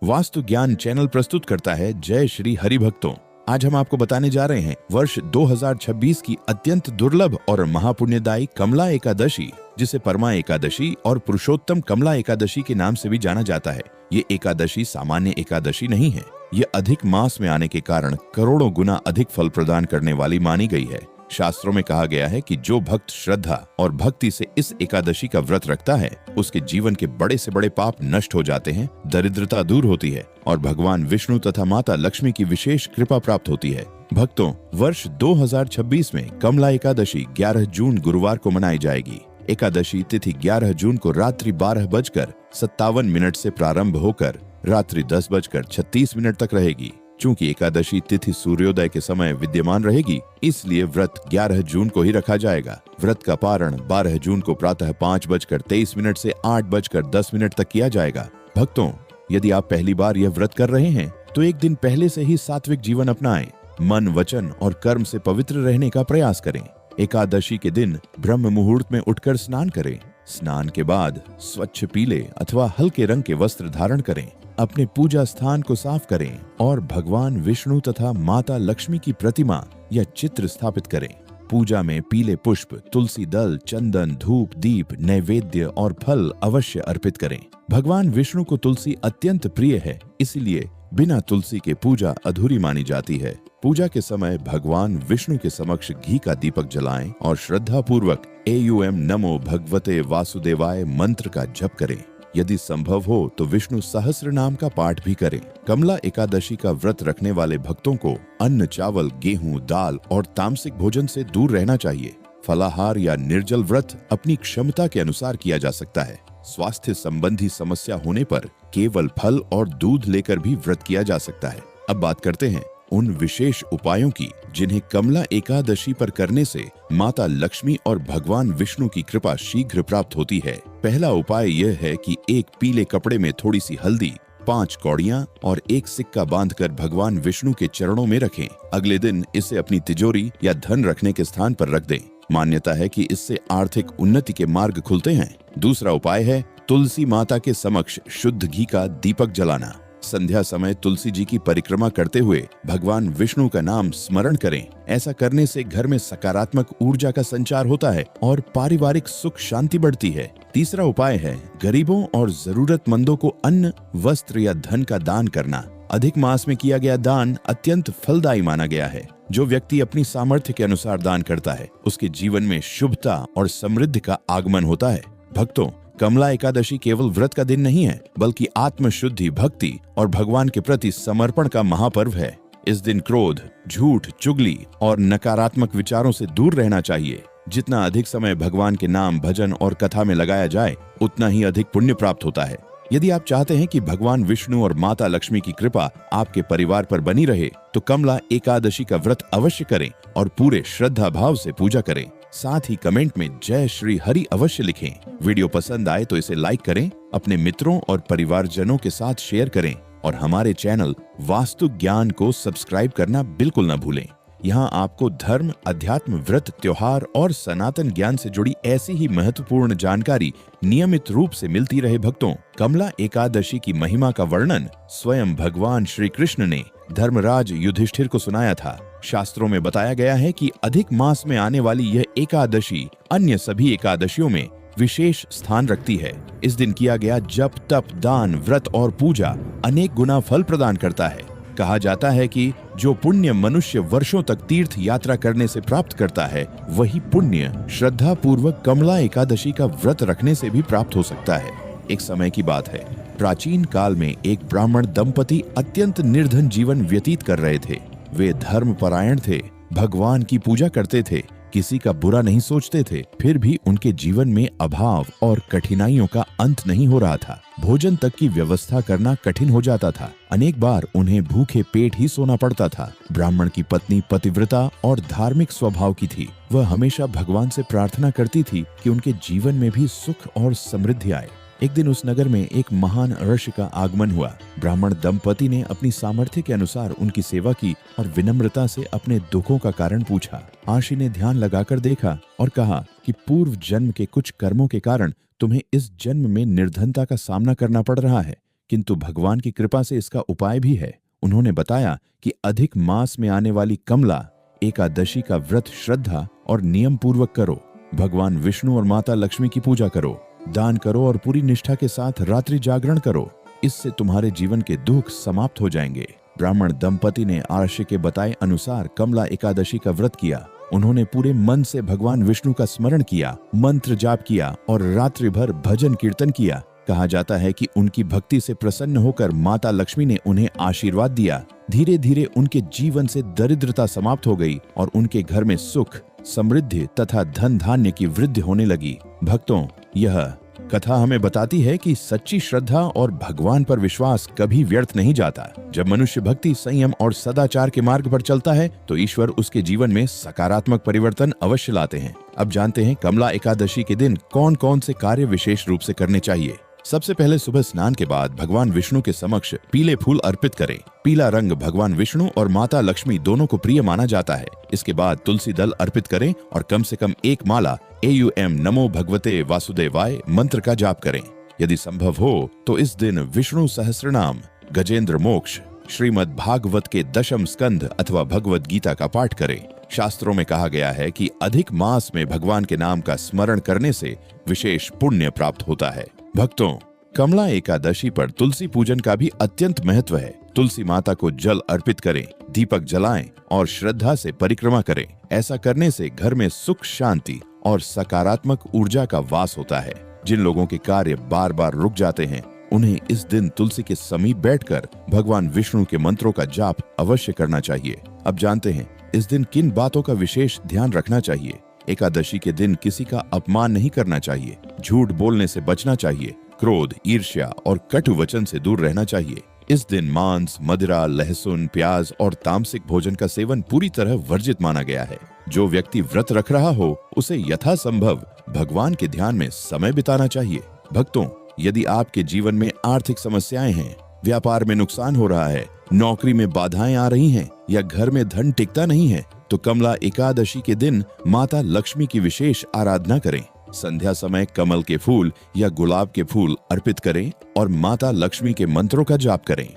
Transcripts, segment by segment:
वास्तु ज्ञान चैनल प्रस्तुत करता है जय श्री हरि भक्तों। आज हम आपको बताने जा रहे हैं वर्ष 2026 की अत्यंत दुर्लभ और महापुण्यदायी कमला एकादशी, जिसे परमा एकादशी और पुरुषोत्तम कमला एकादशी के नाम से भी जाना जाता है। ये एकादशी सामान्य एकादशी नहीं है। ये अधिक मास में आने के कारण करोड़ों गुना अधिक फल प्रदान करने वाली मानी गई है। शास्त्रों में कहा गया है कि जो भक्त श्रद्धा और भक्ति से इस एकादशी का व्रत रखता है, उसके जीवन के बड़े से बड़े पाप नष्ट हो जाते हैं, दरिद्रता दूर होती है और भगवान विष्णु तथा माता लक्ष्मी की विशेष कृपा प्राप्त होती है। भक्तों, वर्ष 2026 में कमला एकादशी 11 जून गुरुवार को मनाई जाएगी। एकादशी तिथि 11 जून को रात्रि 12:57 से प्रारंभ होकर रात्रि 10:36 तक रहेगी। चूंकि एकादशी तिथि सूर्योदय के समय विद्यमान रहेगी, इसलिए व्रत 11 जून को ही रखा जाएगा। व्रत का पारण 12 जून को प्रातः 5:23 से 8:10 तक किया जाएगा। भक्तों, यदि आप पहली बार यह व्रत कर रहे हैं तो एक दिन पहले से ही सात्विक जीवन अपनाएं। मन, वचन और कर्म से पवित्र रहने का प्रयास करें। एकादशी के दिन ब्रह्म मुहूर्त में उठकर स्नान करें। स्नान के बाद स्वच्छ पीले अथवा हल्के रंग के वस्त्र धारण करें। अपने पूजा स्थान को साफ करें और भगवान विष्णु तथा माता लक्ष्मी की प्रतिमा या चित्र स्थापित करें। पूजा में पीले पुष्प, तुलसी दल, चंदन, धूप, दीप, नैवेद्य और फल अवश्य अर्पित करें। भगवान विष्णु को तुलसी अत्यंत प्रिय है, इसलिए बिना तुलसी के पूजा अधूरी मानी जाती है। पूजा के समय भगवान विष्णु के समक्ष घी का दीपक जलाएं और श्रद्धा पूर्वक AUM नमो भगवते वासुदेवाय मंत्र का जप करें। यदि संभव हो तो विष्णु सहस्र नाम का पाठ भी करें। कमला एकादशी का व्रत रखने वाले भक्तों को अन्न, चावल, गेहूं, दाल और तामसिक भोजन से दूर रहना चाहिए। फलाहार या निर्जल व्रत अपनी क्षमता के अनुसार किया जा सकता है। स्वास्थ्य संबंधी समस्या होने पर केवल फल और दूध लेकर भी व्रत किया जा सकता है। अब बात करते हैं उन विशेष उपायों की जिन्हें कमला एकादशी पर करने से माता लक्ष्मी और भगवान विष्णु की कृपा शीघ्र प्राप्त होती है। पहला उपाय यह है कि एक पीले कपड़े में थोड़ी सी हल्दी, 5 कौड़ियां और 1 सिक्का बांधकर भगवान विष्णु के चरणों में रखें। अगले दिन इसे अपनी तिजोरी या धन रखने के स्थान पर रख दें। मान्यता है कि इससे आर्थिक उन्नति के मार्ग खुलते हैं। दूसरा उपाय है तुलसी माता के समक्ष शुद्ध घी का दीपक जलाना। संध्या समय तुलसी जी की परिक्रमा करते हुए भगवान विष्णु का नाम स्मरण करें। ऐसा करने से घर में सकारात्मक ऊर्जा का संचार होता है और पारिवारिक सुख शांति बढ़ती है। तीसरा उपाय है गरीबों और जरूरतमंदों को अन्न, वस्त्र या धन का दान करना। अधिक मास में किया गया दान अत्यंत फलदायी माना गया है। जो व्यक्ति अपनी सामर्थ्य के अनुसार दान करता है, उसके जीवन में शुभता और समृद्धि का आगमन होता है। भक्तों, कमला एकादशी केवल व्रत का दिन नहीं है, बल्कि आत्मशुद्धि, भक्ति और भगवान के प्रति समर्पण का महापर्व है। इस दिन क्रोध, झूठ, चुगली और नकारात्मक विचारों से दूर रहना चाहिए। जितना अधिक समय भगवान के नाम, भजन और कथा में लगाया जाए, उतना ही अधिक पुण्य प्राप्त होता है। यदि आप चाहते हैं कि भगवान विष्णु और माता लक्ष्मी की कृपा आपके परिवार पर बनी रहे, तो कमला एकादशी का व्रत अवश्य करें और पूरे श्रद्धा भाव से पूजा करें। साथ ही कमेंट में जय श्री हरि अवश्य लिखें। वीडियो पसंद आए तो इसे लाइक करें, अपने मित्रों और परिवारजनों के साथ शेयर करें और हमारे चैनल वास्तु ज्ञान को सब्सक्राइब करना बिल्कुल न भूलें। यहाँ आपको धर्म, अध्यात्म, व्रत, त्योहार और सनातन ज्ञान से जुड़ी ऐसी ही महत्वपूर्ण जानकारी नियमित रूप से मिलती रहे। भक्तों, कमला एकादशी की महिमा का वर्णन स्वयं भगवान श्री कृष्ण ने धर्मराज युधिष्ठिर को सुनाया था। शास्त्रों में बताया गया है कि अधिक मास में आने वाली यह एकादशी अन्य सभी एकादशियों में विशेष स्थान रखती है। इस दिन किया गया जप, तप, दान, व्रत और पूजा अनेक गुना फल प्रदान करता है। कहा जाता है कि जो पुण्य मनुष्य वर्षों तक तीर्थ यात्रा करने से प्राप्त करता है, वही पुण्य श्रद्धा पूर्वक कमला एकादशी का व्रत रखने से भी प्राप्त हो सकता है। एक समय की बात है, प्राचीन काल में एक ब्राह्मण दंपति अत्यंत निर्धन जीवन व्यतीत कर रहे थे। वे धर्मपरायण थे, भगवान की पूजा करते थे, किसी का बुरा नहीं सोचते थे। फिर भी उनके जीवन में अभाव और कठिनाइयों का अंत नहीं हो रहा था। भोजन तक की व्यवस्था करना कठिन हो जाता था। अनेक बार उन्हें भूखे पेट ही सोना पड़ता था। ब्राह्मण की पत्नी पतिव्रता और धार्मिक स्वभाव की थी। वह हमेशा भगवान से प्रार्थना करती थी कि उनके जीवन में भी सुख और समृद्धि आए। एक दिन उस नगर में एक महान ऋषि का आगमन हुआ। ब्राह्मण दंपति ने अपनी सामर्थ्य के अनुसार उनकी सेवा की और विनम्रता से अपने दुखों का कारण पूछा। ऋषि ने ध्यान लगाकर देखा और कहा कि पूर्व जन्म के कुछ कर्मों के कारण तुम्हें इस जन्म में निर्धनता का सामना करना पड़ रहा है। किंतु भगवान की कृपा से इसका उपाय भी है। उन्होंने बताया कि अधिक मास में आने वाली कमला एकादशी का व्रत श्रद्धा और नियम पूर्वक करो। भगवान विष्णु और माता लक्ष्मी की पूजा करो, दान करो और पूरी निष्ठा के साथ रात्रि जागरण करो। इससे तुम्हारे जीवन के दुख समाप्त हो जाएंगे। ब्राह्मण दंपति ने आर्षे के बताए अनुसार कमला एकादशी का व्रत किया। उन्होंने पूरे मन से भगवान विष्णु का स्मरण किया, मंत्र जाप किया और रात्रि भर भजन कीर्तन किया। कहा जाता है कि उनकी भक्ति से प्रसन्न होकर माता लक्ष्मी ने उन्हें आशीर्वाद दिया। धीरे धीरे उनके जीवन से दरिद्रता समाप्त हो गई और उनके घर में सुख, समृद्धि तथा धन धान्य की वृद्धि होने लगी। भक्तों, यह कथा हमें बताती है कि सच्ची श्रद्धा और भगवान पर विश्वास कभी व्यर्थ नहीं जाता। जब मनुष्य भक्ति, संयम और सदाचार के मार्ग पर चलता है तो ईश्वर उसके जीवन में सकारात्मक परिवर्तन अवश्य लाते हैं। अब जानते हैं कमला एकादशी के दिन कौन कौन से कार्य विशेष रूप से करने चाहिए। सबसे पहले सुबह स्नान के बाद भगवान विष्णु के समक्ष पीले फूल अर्पित करें। पीला रंग भगवान विष्णु और माता लक्ष्मी दोनों को प्रिय माना जाता है। इसके बाद तुलसी दल अर्पित करें और कम से कम एक माला AUM नमो भगवते वासुदेवाय मंत्र का जाप करें। यदि संभव हो तो इस दिन विष्णु सहस्रनाम, गजेंद्र मोक्ष, श्रीमद् भागवत के दशम स्कंध अथवा भगवत गीता का पाठ करें। शास्त्रों में कहा गया है कि अधिक मास में भगवान के नाम का स्मरण करने से विशेष पुण्य प्राप्त होता है। भक्तों, कमला एकादशी पर तुलसी पूजन का भी अत्यंत महत्व है। तुलसी माता को जल अर्पित करें, दीपक जलाएं और श्रद्धा से परिक्रमा करें। ऐसा करने से घर में सुख, शांति और सकारात्मक ऊर्जा का वास होता है। जिन लोगों के कार्य बार बार रुक जाते हैं उन्हें इस दिन तुलसी के समीप बैठकर भगवान विष्णु के मंत्रों का जाप अवश्य करना चाहिए। अब जानते हैं इस दिन किन बातों का विशेष ध्यान रखना चाहिए। एकादशी के दिन किसी का अपमान नहीं करना चाहिए, झूठ बोलने से बचना चाहिए, क्रोध, ईर्ष्या और कटु वचन से दूर रहना चाहिए। इस दिन मांस, मदिरा, लहसुन, प्याज और तामसिक भोजन का सेवन पूरी तरह वर्जित माना गया है। जो व्यक्ति व्रत रख रहा हो उसे यथासंभव भगवान के ध्यान में समय बिताना चाहिए। भक्तों, यदि आपके जीवन में आर्थिक समस्याएं हैं, व्यापार में नुकसान हो रहा है, नौकरी में बाधाएं आ रही हैं या घर में धन टिकता नहीं है तो कमला एकादशी के दिन माता लक्ष्मी की विशेष आराधना करें। संध्या समय कमल के फूल या गुलाब के फूल अर्पित करें और माता लक्ष्मी के मंत्रों का जाप करें।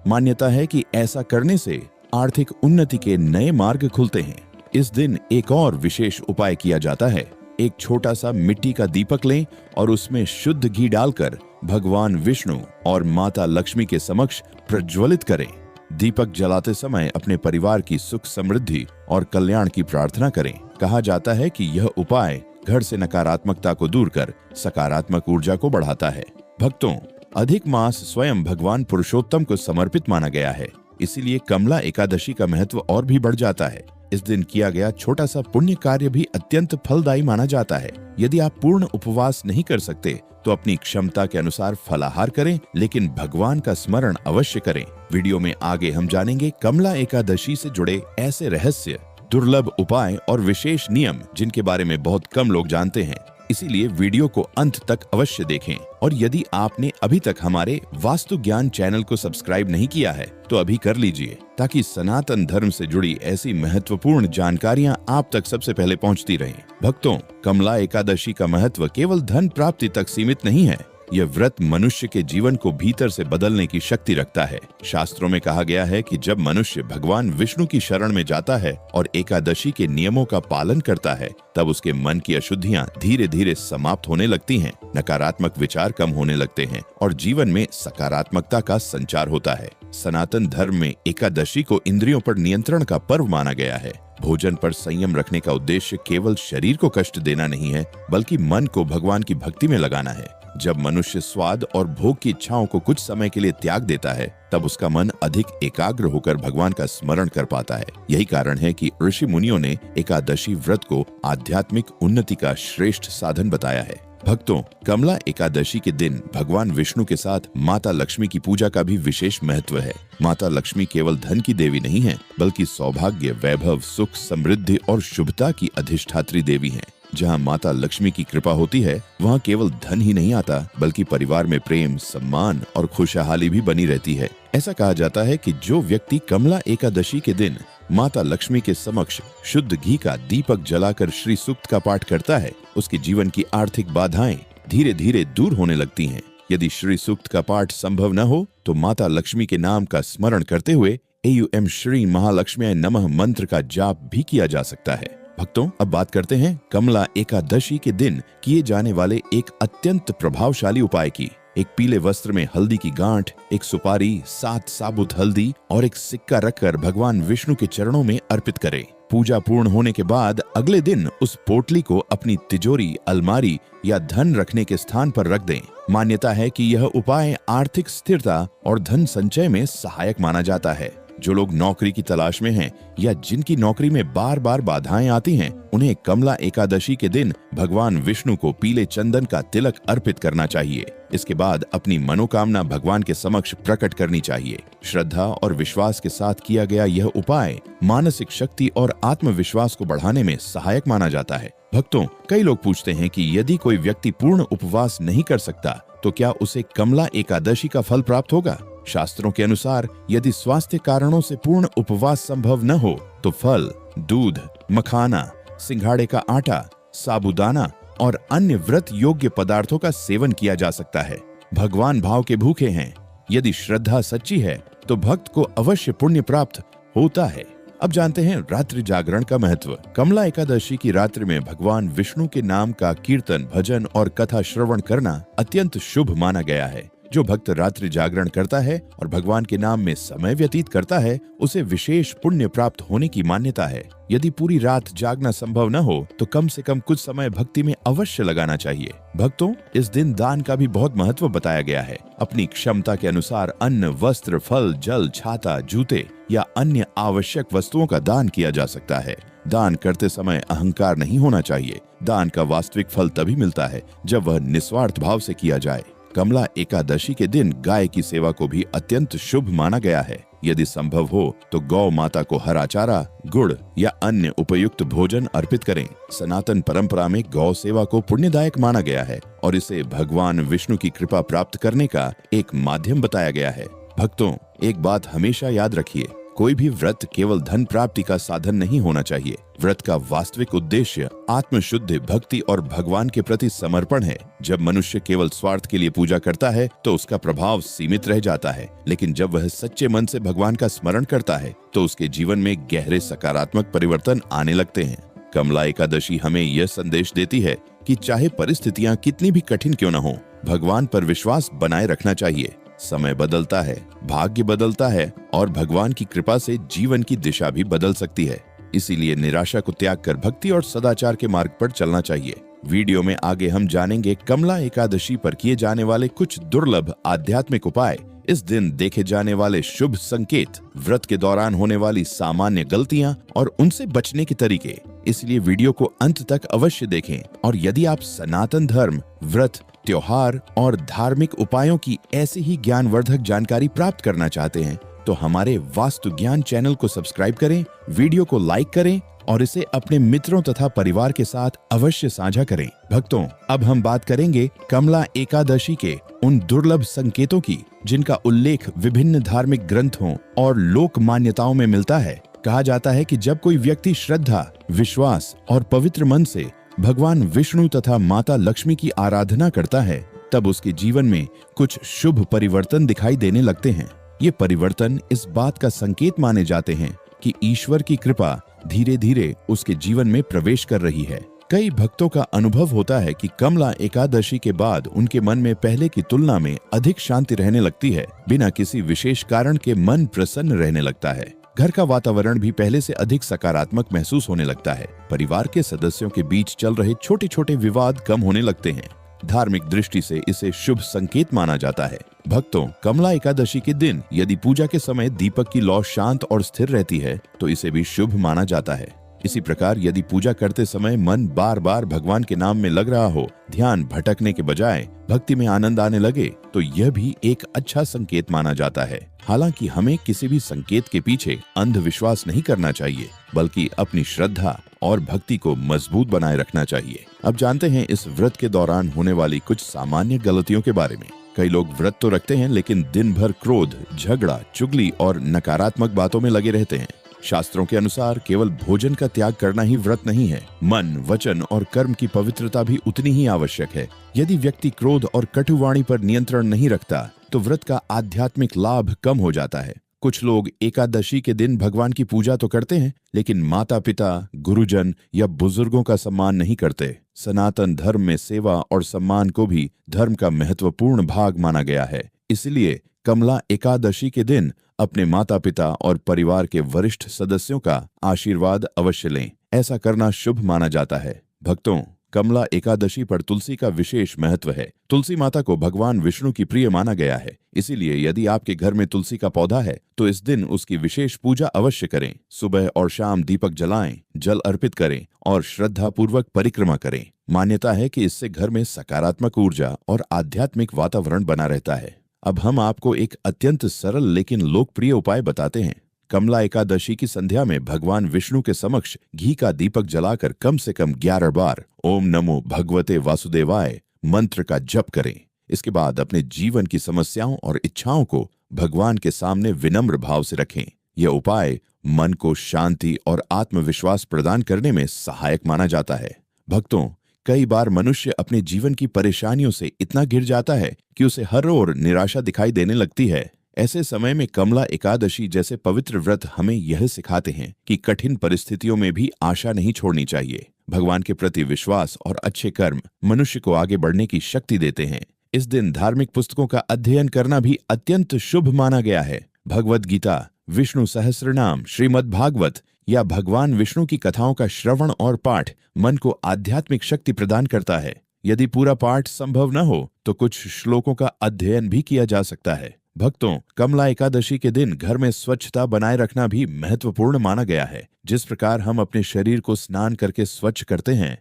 मान्यता है कि ऐसा करने से आर्थिक उन्नति के नए मार्ग खुलते हैं। इस दिन एक और विशेष उपाय किया जाता है। एक छोटा सा मिट्टी का दीपक लें और उसमें शुद्ध घी डालकर भगवान विष्णु और माता लक्ष्मी के समक्ष प्रज्वलित करें। दीपक जलाते समय अपने परिवार की सुख, समृद्धि और कल्याण की प्रार्थना करें। कहा जाता है कि यह उपाय घर से नकारात्मकता को दूर कर सकारात्मक ऊर्जा को बढ़ाता है। भक्तों, अधिक मास स्वयं भगवान पुरुषोत्तम को समर्पित माना गया है, इसीलिए कमला एकादशी का महत्व और भी बढ़ जाता है। इस दिन किया गया छोटा सा पुण्य कार्य भी अत्यंत फलदायी माना जाता है। यदि आप पूर्ण उपवास नहीं कर सकते तो अपनी क्षमता के अनुसार फलाहार करें, लेकिन भगवान का स्मरण अवश्य करें। वीडियो में आगे हम जानेंगे कमला एकादशी से जुड़े ऐसे रहस्य, दुर्लभ उपाय और विशेष नियम जिनके बारे में बहुत कम लोग जानते हैं। इसीलिए वीडियो को अंत तक अवश्य देखें। और यदि आपने अभी तक हमारे वास्तु ज्ञान चैनल को सब्सक्राइब नहीं किया है तो अभी कर लीजिए, ताकि सनातन धर्म से जुड़ी ऐसी महत्वपूर्ण जानकारियां आप तक सबसे पहले पहुंचती रहें। भक्तों, कमला एकादशी का महत्व केवल धन प्राप्ति तक सीमित नहीं है। यह व्रत मनुष्य के जीवन को भीतर से बदलने की शक्ति रखता है। शास्त्रों में कहा गया है कि जब मनुष्य भगवान विष्णु की शरण में जाता है और एकादशी के नियमों का पालन करता है, तब उसके मन की अशुद्धियां धीरे धीरे समाप्त होने लगती हैं, नकारात्मक विचार कम होने लगते हैं और जीवन में सकारात्मकता का संचार होता है। सनातन धर्म में एकादशी को इंद्रियों पर नियंत्रण का पर्व माना गया है। भोजन पर संयम रखने का उद्देश्य केवल शरीर को कष्ट देना नहीं है, बल्कि मन को भगवान की भक्ति में लगाना है। जब मनुष्य स्वाद और भोग की इच्छाओं को कुछ समय के लिए त्याग देता है, तब उसका मन अधिक एकाग्र होकर भगवान का स्मरण कर पाता है। यही कारण है कि ऋषि मुनियों ने एकादशी व्रत को आध्यात्मिक उन्नति का श्रेष्ठ साधन बताया है। भक्तों, कमला एकादशी के दिन भगवान विष्णु के साथ माता लक्ष्मी की पूजा का भी विशेष महत्व है। माता लक्ष्मी केवल धन की देवी नहीं है, बल्कि सौभाग्य, वैभव, सुख, समृद्धि और शुभता की अधिष्ठात्री देवी हैं। जहाँ माता लक्ष्मी की कृपा होती है, वहाँ केवल धन ही नहीं आता, बल्कि परिवार में प्रेम, सम्मान और खुशहाली भी बनी रहती है। ऐसा कहा जाता है कि जो व्यक्ति कमला एकादशी के दिन माता लक्ष्मी के समक्ष शुद्ध घी का दीपक जलाकर श्री सूक्त का पाठ करता है, उसके जीवन की आर्थिक बाधाएं धीरे धीरे दूर होने लगती हैं। यदि श्री सूक्त का पाठ संभव न हो तो माता लक्ष्मी के नाम का स्मरण करते हुए AUM श्री महालक्ष्म्याय नमः मंत्र का जाप भी किया जा सकता है। भक्तों, अब बात करते हैं कमला एकादशी के दिन किए जाने वाले एक अत्यंत प्रभावशाली उपाय की। एक पीले वस्त्र में हल्दी की गांठ, एक सुपारी, 7 साबुत हल्दी और एक सिक्का रखकर भगवान विष्णु के चरणों में अर्पित करें। पूजा पूर्ण होने के बाद अगले दिन उस पोटली को अपनी तिजोरी, अलमारी या धन रखने के स्थान पर रख दें। मान्यता है कि यह उपाय आर्थिक स्थिरता और धन संचय में सहायक माना जाता है। जो लोग नौकरी की तलाश में हैं या जिनकी नौकरी में बार बार बाधाएं आती हैं, उन्हें कमला एकादशी के दिन भगवान विष्णु को पीले चंदन का तिलक अर्पित करना चाहिए। इसके बाद अपनी मनोकामना भगवान के समक्ष प्रकट करनी चाहिए। श्रद्धा और विश्वास के साथ किया गया यह उपाय मानसिक शक्ति और आत्मविश्वास को बढ़ाने में सहायक माना जाता है। भक्तों, कई लोग पूछते हैं कि यदि कोई व्यक्ति पूर्ण उपवास नहीं कर सकता तो क्या उसे कमला एकादशी का फल प्राप्त होगा? शास्त्रों के अनुसार यदि स्वास्थ्य कारणों से पूर्ण उपवास संभव न हो तो फल, दूध, मखाना, सिंघाड़े का आटा, साबूदाना और अन्य व्रत योग्य पदार्थों का सेवन किया जा सकता है। भगवान भाव के भूखे हैं। यदि श्रद्धा सच्ची है तो भक्त को अवश्य पुण्य प्राप्त होता है। अब जानते हैं रात्रि जागरण का महत्व। कमला एकादशी की रात्रि में भगवान विष्णु के नाम का कीर्तन, भजन और कथा श्रवण करना अत्यंत शुभ माना गया है। जो भक्त रात्रि जागरण करता है और भगवान के नाम में समय व्यतीत करता है, उसे विशेष पुण्य प्राप्त होने की मान्यता है। यदि पूरी रात जागना संभव न हो तो कम से कम कुछ समय भक्ति में अवश्य लगाना चाहिए। भक्तों, इस दिन दान का भी बहुत महत्व बताया गया है। अपनी क्षमता के अनुसार अन्न, वस्त्र, फल, जल, छाता, जूते या अन्य आवश्यक वस्तुओं का दान किया जा सकता है। दान करते समय अहंकार नहीं होना चाहिए। दान का वास्तविक फल तभी मिलता है जब वह निस्वार्थ भाव से किया जाए। कमला एकादशी के दिन गाय की सेवा को भी अत्यंत शुभ माना गया है। यदि संभव हो तो गौ माता को हरा चारा, गुड़ या अन्य उपयुक्त भोजन अर्पित करें। सनातन परंपरा में गौ सेवा को पुण्यदायक माना गया है और इसे भगवान विष्णु की कृपा प्राप्त करने का एक माध्यम बताया गया है। भक्तों, एक बात हमेशा याद रखिए, कोई भी व्रत केवल धन प्राप्ति का साधन नहीं होना चाहिए। व्रत का वास्तविक उद्देश्य आत्मशुद्धि, भक्ति और भगवान के प्रति समर्पण है। जब मनुष्य केवल स्वार्थ के लिए पूजा करता है तो उसका प्रभाव सीमित रह जाता है, लेकिन जब वह सच्चे मन से भगवान का स्मरण करता है तो उसके जीवन में गहरे सकारात्मक परिवर्तन आने लगते हैं। कमला एकादशी हमें यह संदेश देती है कि चाहे परिस्थितियां कितनी भी कठिन क्यों न हो, भगवान पर विश्वास बनाए रखना चाहिए। समय बदलता है, भाग्य बदलता है और भगवान की कृपा से जीवन की दिशा भी बदल सकती है। इसीलिए निराशा को त्याग कर भक्ति और सदाचार के मार्ग पर चलना चाहिए। वीडियो में आगे हम जानेंगे कमला एकादशी पर किए जाने वाले कुछ दुर्लभ आध्यात्मिक उपाय, इस दिन देखे जाने वाले शुभ संकेत, व्रत के दौरान होने वाली सामान्य गलतियां और उनसे बचने के तरीके। इसलिए वीडियो को अंत तक अवश्य देखें। और यदि आप सनातन धर्म, व्रत, त्योहार और धार्मिक उपायों की ऐसी ही ज्ञानवर्धक जानकारी प्राप्त करना चाहते हैं तो हमारे वास्तु ज्ञान चैनल को सब्सक्राइब करें, वीडियो को लाइक करें और इसे अपने मित्रों तथा परिवार के साथ अवश्य साझा करें। भक्तों, अब हम बात करेंगे कमला एकादशी के उन दुर्लभ संकेतों की जिनका उल्लेख विभिन्न धार्मिक ग्रंथों और लोक मान्यताओं में मिलता है। कहा जाता है कि जब कोई व्यक्ति श्रद्धा, विश्वास और पवित्र मन से भगवान विष्णु तथा माता लक्ष्मी की आराधना करता है, तब उसके जीवन में कुछ शुभ परिवर्तन दिखाई देने लगते हैं। ये परिवर्तन इस बात का संकेत माने जाते हैं कि ईश्वर की कृपा धीरे धीरे उसके जीवन में प्रवेश कर रही है। कई भक्तों का अनुभव होता है कि कमला एकादशी के बाद उनके मन में पहले की तुलना में अधिक शांति रहने लगती है। बिना किसी विशेष कारण के मन प्रसन्न रहने लगता है। घर का वातावरण भी पहले से अधिक सकारात्मक महसूस होने लगता है। परिवार के सदस्यों के बीच चल रहे छोटे छोटे विवाद कम होने लगते हैं। धार्मिक दृष्टि से इसे शुभ संकेत माना जाता है। भक्तों, कमला एकादशी के दिन यदि पूजा के समय दीपक की लौ शांत और स्थिर रहती है तो इसे भी शुभ माना जाता है। इसी प्रकार यदि पूजा करते समय मन बार बार भगवान के नाम में लग रहा हो, ध्यान भटकने के बजाय भक्ति में आनंद आने लगे, तो यह भी एक अच्छा संकेत माना जाता है। हालांकि हमें किसी भी संकेत के पीछे अंधविश्वास नहीं करना चाहिए, बल्कि अपनी श्रद्धा और भक्ति को मजबूत बनाए रखना चाहिए। अब जानते हैं इस व्रत के दौरान होने वाली कुछ सामान्य गलतियों के बारे में। कई लोग व्रत तो रखते हैं लेकिन दिन भर क्रोध, झगड़ा, चुगली और नकारात्मक बातों में लगे रहते हैं। शास्त्रों के अनुसार केवल भोजन का त्याग करना ही व्रत नहीं है, मन, वचन और कर्म की पवित्रता भी उतनी ही आवश्यक है। यदि व्यक्ति क्रोध और कटुवाणी पर नियंत्रण नहीं रखता तो व्रत का आध्यात्मिक लाभ कम हो जाता है। कुछ लोग एकादशी के दिन भगवान की पूजा तो करते हैं, लेकिन माता पिता, गुरुजन या बुजुर्गों का सम्मान नहीं करते। सनातन धर्म में सेवा और सम्मान को भी धर्म का महत्वपूर्ण भाग माना गया है। इसलिए कमला एकादशी के दिन अपने माता पिता और परिवार के वरिष्ठ सदस्यों का आशीर्वाद अवश्य लें। ऐसा करना शुभ माना जाता है। भक्तों, कमला एकादशी पर तुलसी का विशेष महत्व है। तुलसी माता को भगवान विष्णु की प्रिय माना गया है। इसीलिए यदि आपके घर में तुलसी का पौधा है तो इस दिन उसकी विशेष पूजा अवश्य करें। सुबह और शाम दीपक जलाएं, जल अर्पित करें और श्रद्धा पूर्वक परिक्रमा करें। मान्यता है कि इससे घर में सकारात्मक ऊर्जा और आध्यात्मिक वातावरण बना रहता है। अब हम आपको एक अत्यंत सरल लेकिन लोकप्रिय उपाय बताते हैं। कमला एकादशी की संध्या में भगवान विष्णु के समक्ष घी का दीपक जलाकर कम से कम 11 बार ओम नमो भगवते वासुदेवाय मंत्र का जप करें। इसके बाद अपने जीवन की समस्याओं और इच्छाओं को भगवान के सामने विनम्र भाव से रखें। यह उपाय मन को शांति और आत्मविश्वास प्रदान करने में सहायक माना जाता है। भक्तों, कई बार मनुष्य अपने जीवन की परेशानियों से इतना घिर जाता है कि उसे हर ओर निराशा दिखाई देने लगती है। ऐसे समय में कमला एकादशी जैसे पवित्र व्रत हमें यह सिखाते हैं कि कठिन परिस्थितियों में भी आशा नहीं छोड़नी चाहिए। भगवान के प्रति विश्वास और अच्छे कर्म मनुष्य को आगे बढ़ने की शक्ति देते हैं। इस दिन धार्मिक पुस्तकों का अध्ययन करना भी अत्यंत शुभ माना गया है। भगवद गीता, विष्णु सहस्त्रनाम, श्रीमद् भागवत या भगवान विष्णु की कथाओं का श्रवण और पाठ मन को आध्यात्मिक शक्ति प्रदान करता है। यदि पूरा पाठ संभव न हो तो कुछ श्लोकों का अध्ययन भी किया जा सकता है। भक्तों, कमला एकादशी के दिन घर में स्वच्छता बनाए रखना भी महत्वपूर्ण माना गया है। जिस प्रकार हम अपने शरीर को स्नान करके स्वच्छ करते हैं,